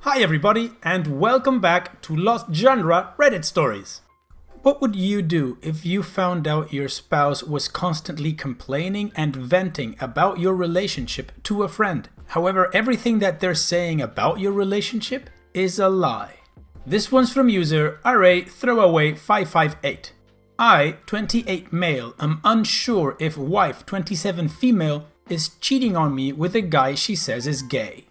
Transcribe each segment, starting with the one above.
Hi everybody, and welcome back to Lost Genre Reddit Stories. What would you do if you found out your spouse was constantly complaining and venting about your relationship to a friend? However, everything that they're saying about your relationship is a lie. This one's from user RA_Throwaway558. I, 28 male, am unsure if wife 27 female is cheating on me with a guy she says is gay.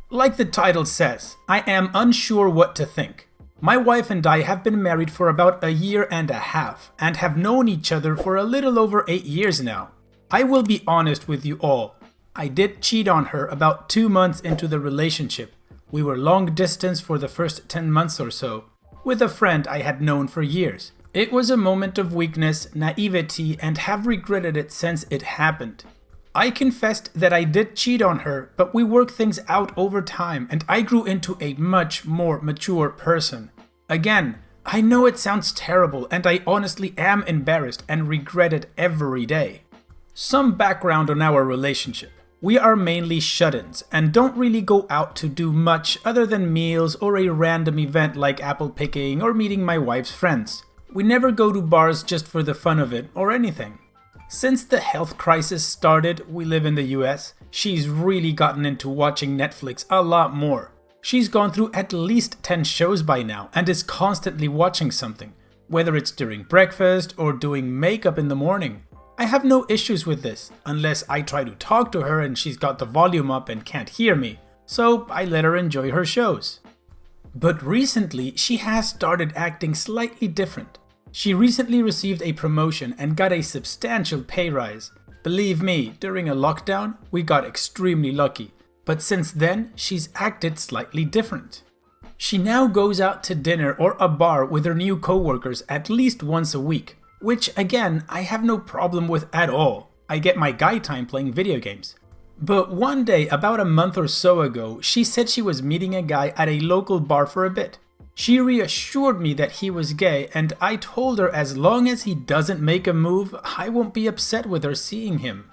Like the title says, I am unsure what to think. My wife and I have been married for about a year and a half and have known each other for a little over 8 years now. I will be honest with you all. I did cheat on her about 2 months into the relationship. We were long distance for the first 10 months or so, with a friend I had known for years. It was a moment of weakness, naivety, and have regretted it since it happened. I confessed that I did cheat on her, but we worked things out over time and I grew into a much more mature person. Again, I know it sounds terrible and I honestly am embarrassed and regret it every day. Some background on our relationship. We are mainly shut-ins and don't really go out to do much other than meals or a random event like apple picking or meeting my wife's friends. We never go to bars just for the fun of it or anything. Since the health crisis started, we live in the US, she's really gotten into watching Netflix a lot more. She's gone through at least 10 shows by now and is constantly watching something, whether it's during breakfast or doing makeup in the morning. I have no issues with this, unless I try to talk to her and she's got the volume up and can't hear me, so I let her enjoy her shows. But recently, she has started acting slightly different. She recently received a promotion and got a substantial pay rise. Believe me, during a lockdown, we got extremely lucky. But since then, she's acted slightly different. She now goes out to dinner or a bar with her new coworkers at least once a week. Which again, I have no problem with at all. I get my guy time playing video games. But one day, about a month or so ago, she said she was meeting a guy at a local bar for a bit. She reassured me that he was gay and I told her as long as he doesn't make a move, I won't be upset with her seeing him.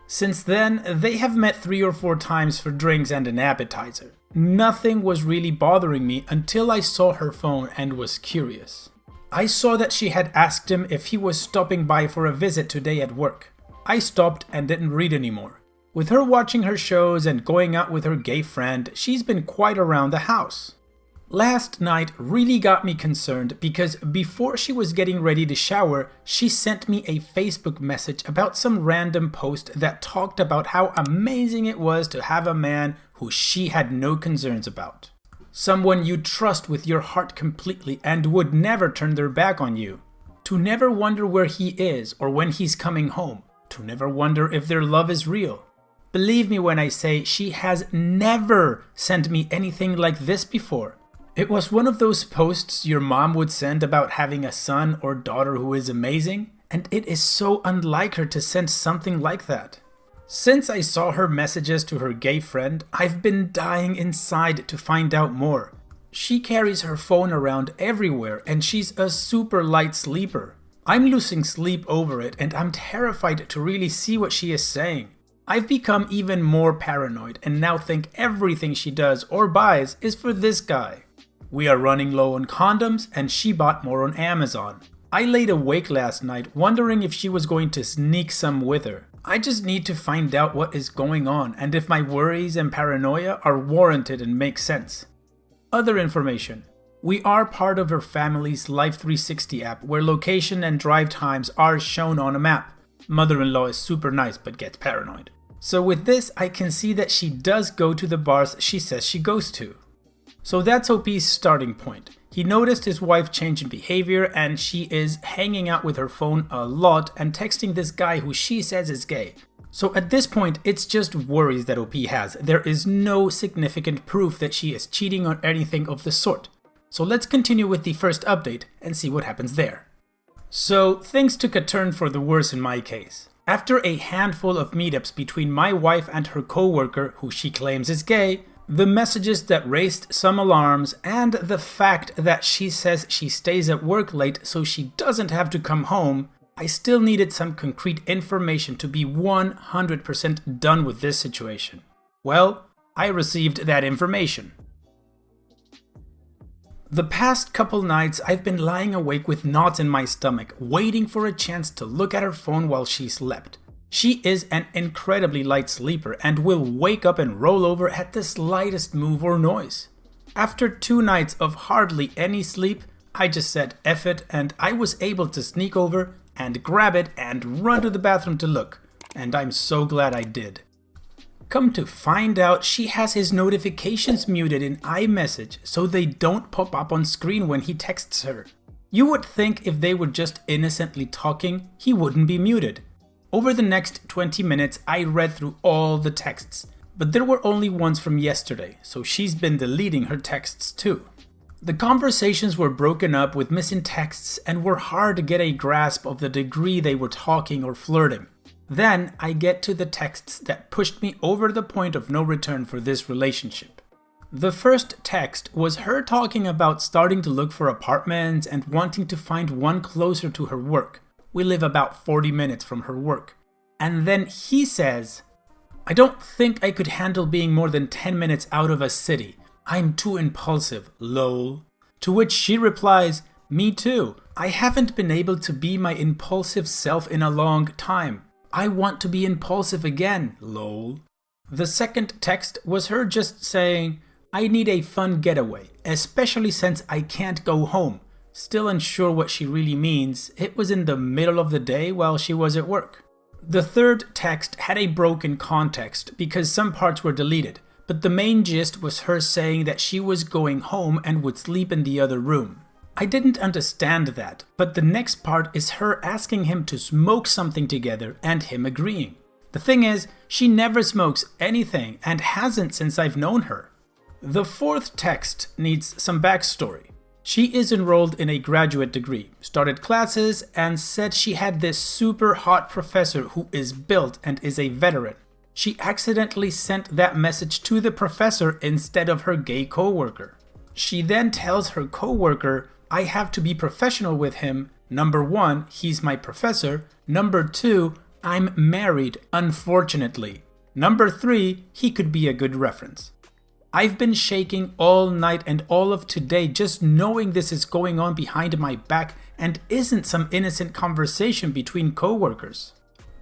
Since then, they have met 3 or 4 times for drinks and an appetizer. Nothing was really bothering me until I saw her phone and was curious. I saw that she had asked him if he was stopping by for a visit today at work. I stopped and didn't read anymore. With her watching her shows and going out with her gay friend, she's been quite around the house. Last night really got me concerned because before she was getting ready to shower, she sent me a Facebook message about some random post that talked about how amazing it was to have a man who she had no concerns about. Someone you trust with your heart completely and would never turn their back on you. To never wonder where he is or when he's coming home. To never wonder if their love is real. Believe me when I say she has never sent me anything like this before. It was one of those posts your mom would send about having a son or daughter who is amazing, and it is so unlike her to send something like that. Since I saw her messages to her gay friend, I've been dying inside to find out more. She carries her phone around everywhere and she's a super light sleeper. I'm losing sleep over it and I'm terrified to really see what she is saying. I've become even more paranoid and now think everything she does or buys is for this guy. We are running low on condoms and she bought more on Amazon. I laid awake last night wondering if she was going to sneak some with her. I just need to find out what is going on and if my worries and paranoia are warranted and make sense. Other information. We are part of her family's Life 360 app where location and drive times are shown on a map. Mother-in-law is super nice but gets paranoid. So with this, I can see that she does go to the bars she says she goes to. So that's OP's starting point. He noticed his wife change in behavior and she is hanging out with her phone a lot and texting this guy who she says is gay. So at this point, it's just worries that OP has. There is no significant proof that she is cheating or anything of the sort. So let's continue with the first update and see what happens there. So things took a turn for the worse in my case. After a handful of meetups between my wife and her coworker, who she claims is gay, the messages that raised some alarms, and the fact that she says she stays at work late so she doesn't have to come home, I still needed some concrete information to be 100% done with this situation. Well, I received that information. The past couple nights I've been lying awake with knots in my stomach, waiting for a chance to look at her phone while she slept. She is an incredibly light sleeper and will wake up and roll over at the slightest move or noise. After 2 nights of hardly any sleep, I just said F it and I was able to sneak over and grab it and run to the bathroom to look, and I'm so glad I did. Come to find out, she has his notifications muted in iMessage so they don't pop up on screen when he texts her. You would think if they were just innocently talking, he wouldn't be muted. Over the next 20 minutes, I read through all the texts, but there were only ones from yesterday, so she's been deleting her texts too. The conversations were broken up with missing texts and were hard to get a grasp of the degree they were talking or flirting. Then I get to the texts that pushed me over the point of no return for this relationship. The first text was her talking about starting to look for apartments and wanting to find one closer to her work. We live about 40 minutes from her work. And then he says, "I don't think I could handle being more than 10 minutes out of a city. I'm too impulsive, lol." To which she replies, "Me too. I haven't been able to be my impulsive self in a long time. I want to be impulsive again, lol." The second text was her just saying, "I need a fun getaway, especially since I can't go home." Still unsure what she really means. It was in the middle of the day while she was at work. The third text had a broken context because some parts were deleted, but the main gist was her saying that she was going home and would sleep in the other room. I didn't understand that, but the next part is her asking him to smoke something together and him agreeing. The thing is, she never smokes anything and hasn't since I've known her. The fourth text needs some backstory. She is enrolled in a graduate degree, started classes, and said she had this super hot professor who is built and is a veteran. She accidentally sent that message to the professor instead of her gay coworker. She then tells her coworker, "I have to be professional with him. Number 1, he's my professor. Number 2, I'm married, unfortunately. Number 3, he could be a good reference." I've been shaking all night and all of today just knowing this is going on behind my back and isn't some innocent conversation between coworkers.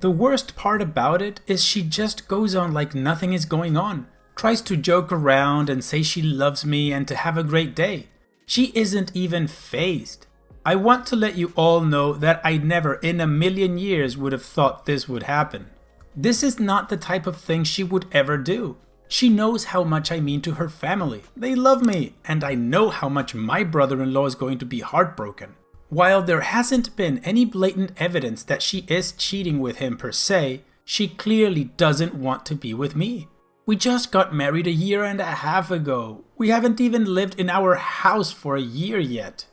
The worst part about it is she just goes on like nothing is going on, tries to joke around and say she loves me and to have a great day. She isn't even fazed. I want to let you all know that I never in a million years would have thought this would happen. This is not the type of thing she would ever do. She knows how much I mean to her family. They love me, and I know how much my brother-in-law is going to be heartbroken. While there hasn't been any blatant evidence that she is cheating with him per se, she clearly doesn't want to be with me. We just got married a year and a half ago. We haven't even lived in our house for a year yet.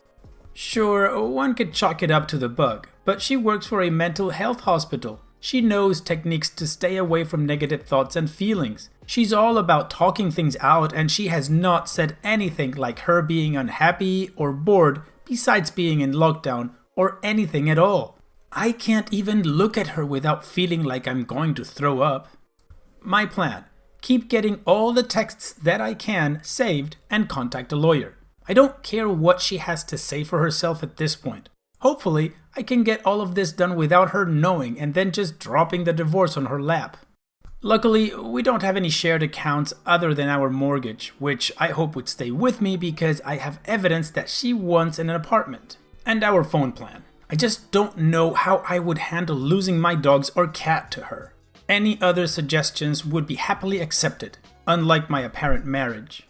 Sure, one could chalk it up to the bug, but she works for a mental health hospital. She knows techniques to stay away from negative thoughts and feelings. She's all about talking things out, and she has not said anything like her being unhappy or bored besides being in lockdown or anything at all. I can't even look at her without feeling like I'm going to throw up. My plan: keep getting all the texts that I can saved and contact a lawyer. I don't care what she has to say for herself at this point. Hopefully, I can get all of this done without her knowing and then just dropping the divorce on her lap. Luckily, we don't have any shared accounts other than our mortgage, which I hope would stay with me because I have evidence that she wants an apartment. And our phone plan. I just don't know how I would handle losing my dogs or cat to her. Any other suggestions would be happily accepted, unlike my apparent marriage.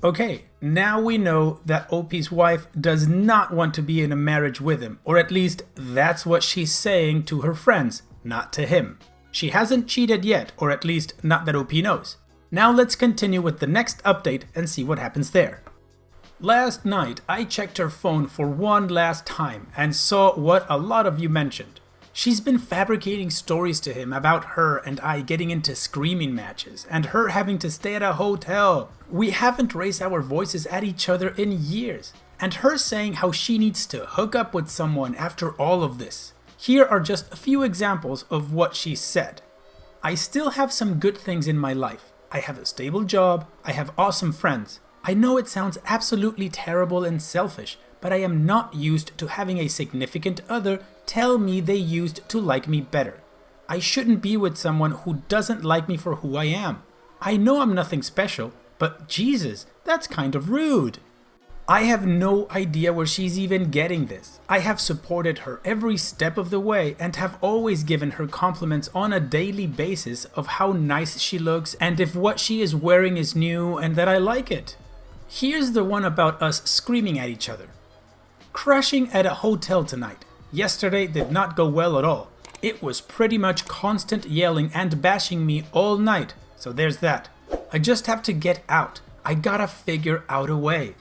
Okay, now we know that OP's wife does not want to be in a marriage with him, or at least that's what she's saying to her friends, not to him. She hasn't cheated yet, or at least not that OP knows. Now let's continue with the next update and see what happens there. Last night, I checked her phone for one last time and saw what a lot of you mentioned. She's been fabricating stories to him about her and I getting into screaming matches and her having to stay at a hotel. We haven't raised our voices at each other in years. And her saying how she needs to hook up with someone after all of this. Here are just a few examples of what she said. "I still have some good things in my life. I have a stable job, I have awesome friends. I know it sounds absolutely terrible and selfish, but I am not used to having a significant other tell me they used to like me better. I shouldn't be with someone who doesn't like me for who I am. I know I'm nothing special, but Jesus, that's kind of rude. I have no idea where she's even getting this. I have supported her every step of the way and have always given her compliments on a daily basis of how nice she looks and if what she is wearing is new and that I like it. Here's the one about us screaming at each other. Crashing at a hotel tonight. Yesterday did not go well at all. It was pretty much constant yelling and bashing me all night, so there's that. I just have to get out. I gotta figure out a way.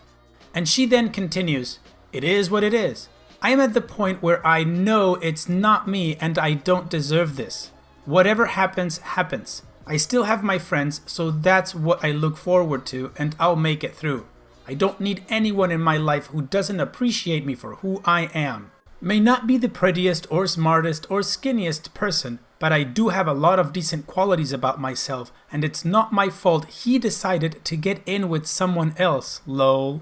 And she then continues, it is what it is. I am at the point where I know it's not me and I don't deserve this. Whatever happens, happens. I still have my friends, so that's what I look forward to and I'll make it through. I don't need anyone in my life who doesn't appreciate me for who I am. May not be the prettiest or smartest or skinniest person, but I do have a lot of decent qualities about myself and it's not my fault he decided to get in with someone else, lol.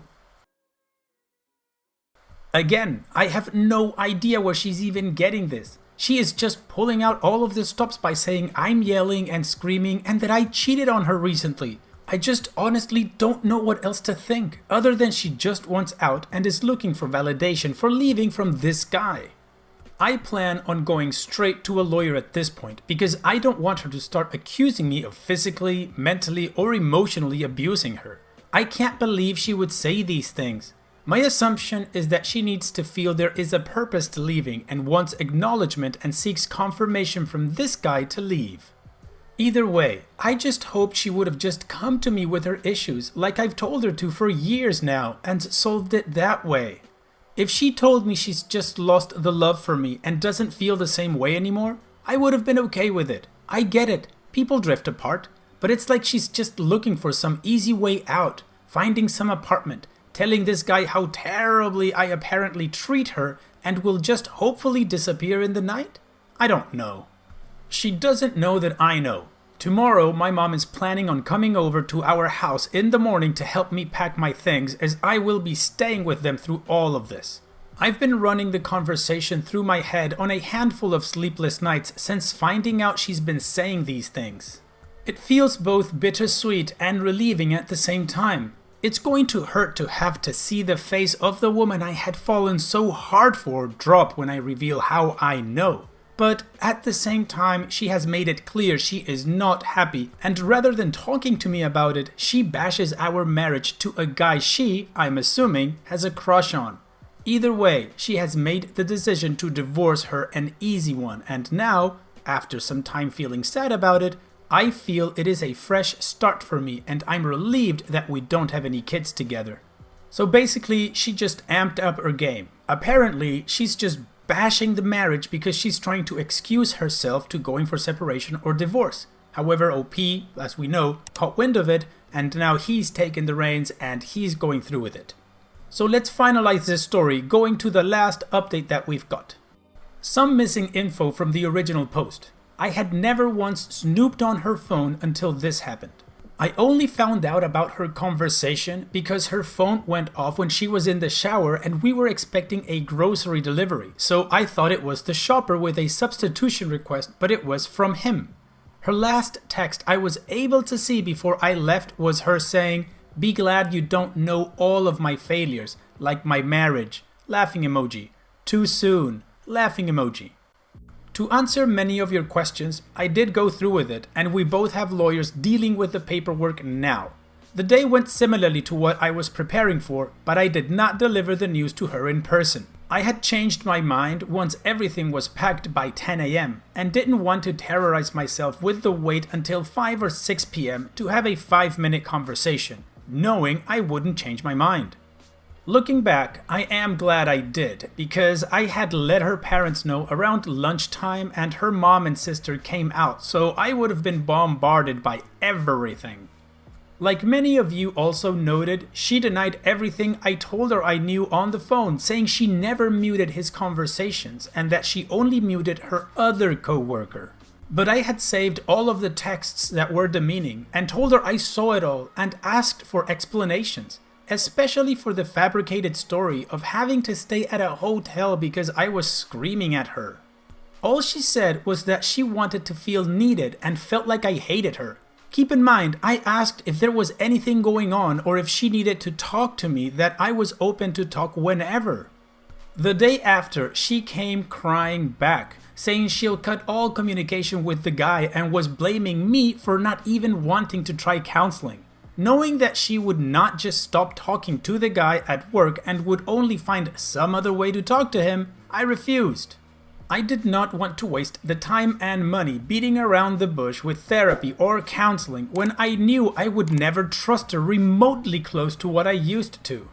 Again, I have no idea where she's even getting this. She is just pulling out all of the stops by saying I'm yelling and screaming and that I cheated on her recently. I just honestly don't know what else to think, other than she just wants out and is looking for validation for leaving from this guy. I plan on going straight to a lawyer at this point because I don't want her to start accusing me of physically, mentally, or emotionally abusing her. I can't believe she would say these things. My assumption is that she needs to feel there is a purpose to leaving and wants acknowledgement and seeks confirmation from this guy to leave. Either way, I just hoped she would have just come to me with her issues like I've told her to for years now and solved it that way. If she told me she's just lost the love for me and doesn't feel the same way anymore, I would have been okay with it. I get it, people drift apart, but it's like she's just looking for some easy way out, finding some apartment, telling this guy how terribly I apparently treat her and will just hopefully disappear in the night? I don't know. She doesn't know that I know. Tomorrow my mom is planning on coming over to our house in the morning to help me pack my things as I will be staying with them through all of this. I've been running the conversation through my head on a handful of sleepless nights since finding out she's been saying these things. It feels both bittersweet and relieving at the same time. It's going to hurt to have to see the face of the woman I had fallen so hard for drop when I reveal how I know. But at the same time, she has made it clear she is not happy, and rather than talking to me about it, she bashes our marriage to a guy she, I'm assuming, has a crush on. Either way, she has made the decision to divorce her an easy one, and now, after some time feeling sad about it, I feel it is a fresh start for me and I'm relieved that we don't have any kids together. So basically, she just amped up her game. Apparently, she's just bashing the marriage because she's trying to excuse herself to going for separation or divorce. However, OP, as we know, caught wind of it and now he's taken the reins and he's going through with it. So let's finalize this story going to the last update that we've got. Some missing info from the original post. I had never once snooped on her phone until this happened. I only found out about her conversation because her phone went off when she was in the shower and we were expecting a grocery delivery, so I thought it was the shopper with a substitution request, but it was from him. Her last text I was able to see before I left was her saying, "Be glad you don't know all of my failures, like my marriage," laughing emoji. "Too soon," laughing emoji. To answer many of your questions, I did go through with it, and we both have lawyers dealing with the paperwork now. The day went similarly to what I was preparing for, but I did not deliver the news to her in person. I had changed my mind once everything was packed by 10 a.m. and didn't want to terrorize myself with the wait until 5 or 6 p.m. to have a 5-minute conversation, knowing I wouldn't change my mind. Looking back, I am glad I did, because I had let her parents know around lunchtime and her mom and sister came out, so I would have been bombarded by everything. Like many of you also noted, she denied everything I told her I knew on the phone, saying she never muted his conversations and that she only muted her other co-worker. But I had saved all of the texts that were demeaning and told her I saw it all and asked for explanations, especially for the fabricated story of having to stay at a hotel because I was screaming at her. All she said was that she wanted to feel needed and felt like I hated her. Keep in mind, I asked if there was anything going on or if she needed to talk to me, that I was open to talk whenever. The day after, she came crying back, saying she'll cut all communication with the guy and was blaming me for not even wanting to try counseling. Knowing that she would not just stop talking to the guy at work and would only find some other way to talk to him, I refused. I did not want to waste the time and money beating around the bush with therapy or counseling when I knew I would never trust her remotely close to what I used to.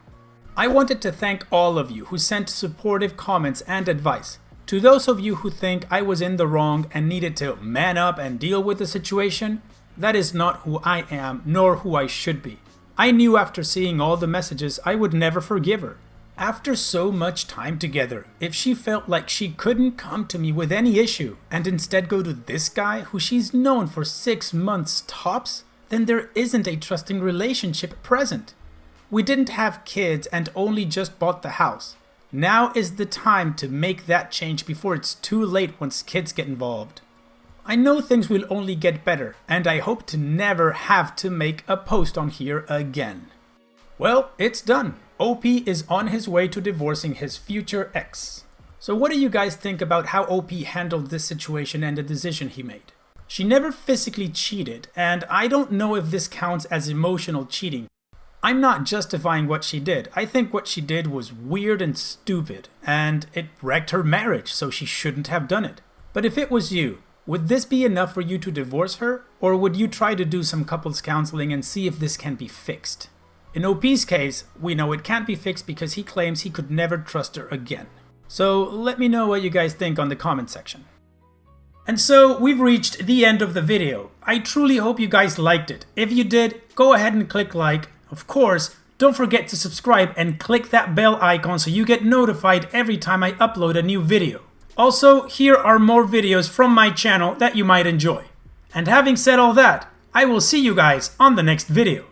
I wanted to thank all of you who sent supportive comments and advice. To those of you who think I was in the wrong and needed to man up and deal with the situation, that is not who I am nor who I should be. I knew after seeing all the messages I would never forgive her. After so much time together, if she felt like she couldn't come to me with any issue and instead go to this guy who she's known for 6 months tops, then there isn't a trusting relationship present. We didn't have kids and only just bought the house. Now is the time to make that change before it's too late once kids get involved. I know things will only get better, and I hope to never have to make a post on here again. Well, it's done. OP is on his way to divorcing his future ex. So what do you guys think about how OP handled this situation and the decision he made? She never physically cheated, and I don't know if this counts as emotional cheating. I'm not justifying what she did. I think what she did was weird and stupid, and it wrecked her marriage, so she shouldn't have done it. But if it was you, would this be enough for you to divorce her, or would you try to do some couples counseling and see if this can be fixed? In OP's case, we know it can't be fixed because he claims he could never trust her again. So let me know what you guys think on the comment section. And so we've reached the end of the video. I truly hope you guys liked it. If you did, go ahead and click like. Of course, don't forget to subscribe and click that bell icon so you get notified every time I upload a new video. Also, here are more videos from my channel that you might enjoy. And having said all that, I will see you guys on the next video.